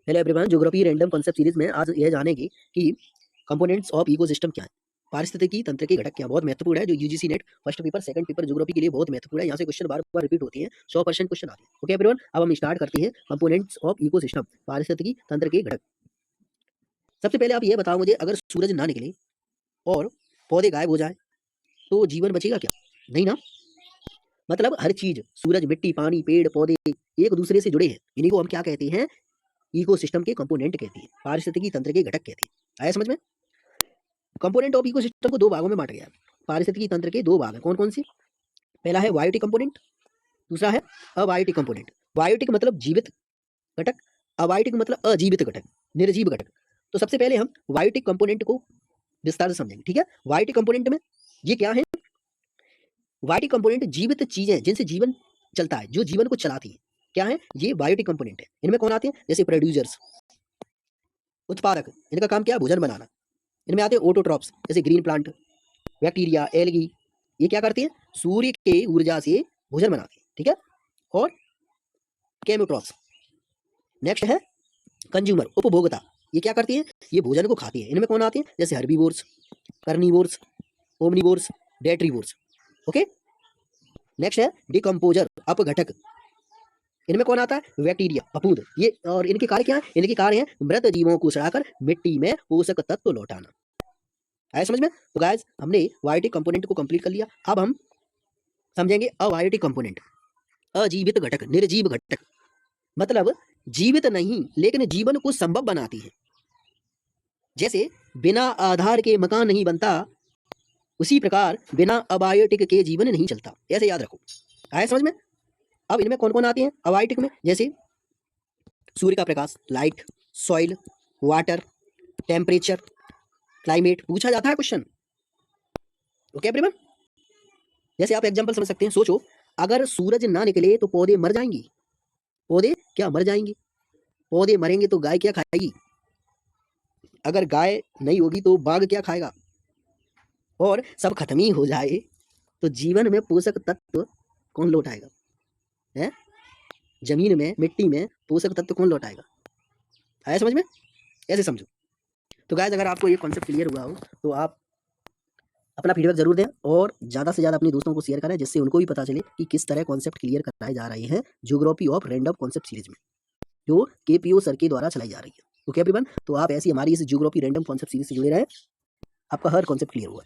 Hello everyone, geography random concept series में आज यह जानेंगे कि कंपोनेंट्स ऑफ इकोसिस्टम क्या है। पारिस्थितिकी तंत्र के घटक क्या बहुत महत्वपूर्ण है, जो UGC net first paper second paper geography के लिए बहुत महत्वपूर्ण है। यहाँ से क्वेश्चन बार बार रिपीट होती है, 100% क्वेश्चन आते हैं। ओके एवरीवन, अब हम स्टार्ट करते हैं कंपोनेंट्स ऑफ इकोसिस्टम, पारिस्थितिकी तंत्र के घटक। सबसे पहले आप ये बताओ मुझे, अगर सूरज ना निकले और पौधे गायब हो जाए तो जीवन बचेगा क्या? नहीं ना। मतलब हर चीज, सूरज, मिट्टी, पानी, पेड़ पौधे एक दूसरे से जुड़े हैं। इन्हीं को हम क्या कहते हैं? इकोसिस्टम के कंपोनेंट कहते हैं, पारिस्थितिकी तंत्र के घटक कहते हैं। आया समझ में? कंपोनेंट ऑफ इकोसिस्टम को दो भागों में बांटा गया है। पारिस्थितिकी तंत्र के दो भाग हैं, कौन कौन से? पहला है बायोटिक कंपोनेंट, दूसरा है अबायोटिक कंपोनेंट। बायोटिक मतलब जीवित घटक, अबायोटिक मतलब अजीवित घटक, निर्जीव घटक। तो सबसे पहले हम बायोटिक कंपोनेंट को विस्तार से समझेंगे, ठीक है। बायोटिक कंपोनेंट में ये क्या है? बायोटिक कंपोनेंट जीवित चीजें जिनसे जीवन चलता है, जो जीवन को चलाती है, क्या है? ये बायोटिक कंपोनेंट है। इनमें कौन आते हैं? जैसे प्रोड्यूसर्स, उत्पादक, इनका काम क्या है? भोजन बनाना। इनमें आते हैं ऑटोट्रॉप्स, जैसे ग्रीन प्लांट, बैक्टीरिया, एल्गी, ये क्या करती है? सूर्य के ऊर्जा से भोजन बनाती है, ठीक है। और केमोट्रॉप्स, नेक्स्ट है कंज्यूमर, उपभोक्ता, ये क्या करती है? ये भोजन को खाती है। इनमें कौन आते हैं? जैसे herbivores, carnivores, omnivores, detritivores. Okay. Next है डिकम्पोजर, अपघटक। इनमें कौन आता है? बैक्टीरिया, फफूंद। ये और इनके कार्य क्या है? इनके कार्य हैं मृत जीवों को सड़ाकर मिट्टी में पोषक तत्व लौटाना। आया समझ में? तो गाइस, हमने बायोटिक कंपोनेंट को कंप्लीट कर लिया। अब हम समझेंगे अबायोटिक कंपोनेंट, अजीवित घटक, निर्जीव घटक। मतलब जीवित नहीं लेकिन जीवन को संभव बनाती है। जैसे बिना आधार के मकान नहीं बनता, उसी प्रकार बिना अबायोटिक के जीवन नहीं चलता। ऐसे याद रखो। आया समझ में? अब इनमें कौन कौन आते हैं अबायोटिक में? जैसे सूर्य का प्रकाश, light, soil, water, temperature, climate. पूछा जाता है क्वेश्चन। ओके एवरीवन, जैसे आप एग्जांपल समझ सकते हैं। सोचो, अगर सूरज ना निकले तो पौधे मर जाएंगे। पौधे क्या मर जाएंगे? पौधे मरेंगे तो गाय क्या खाएगी? अगर गाय नहीं होगी तो बाघ क्या खाएगा? और सब खत्म ही हो जाए तो जीवन में पोषक तत्व कौन लौटाएगा? है? जमीन में, मिट्टी में पोषक तत्व कौन लौटाएगा? आया समझ में? ऐसे समझो। तो गाइस, अगर आपको ये कॉन्सेप्ट क्लियर हुआ हो तो आप अपना फीडबैक जरूर दें और ज़्यादा से ज़्यादा अपने दोस्तों को शेयर करें, जिससे उनको भी पता चले कि किस तरह कॉन्सेप्ट क्लियर कराए जा रहे हैं geography of random concept series में, जो केपीओ सर के द्वारा चलाई जा रही है। ओके एवरीवन, तो आप ऐसी हमारी इस ज्योग्राफी रैंडम कॉन्सेप्ट सीरीज से जुड़े रहें। आपका हर कॉन्सेप्ट क्लियर हुआ।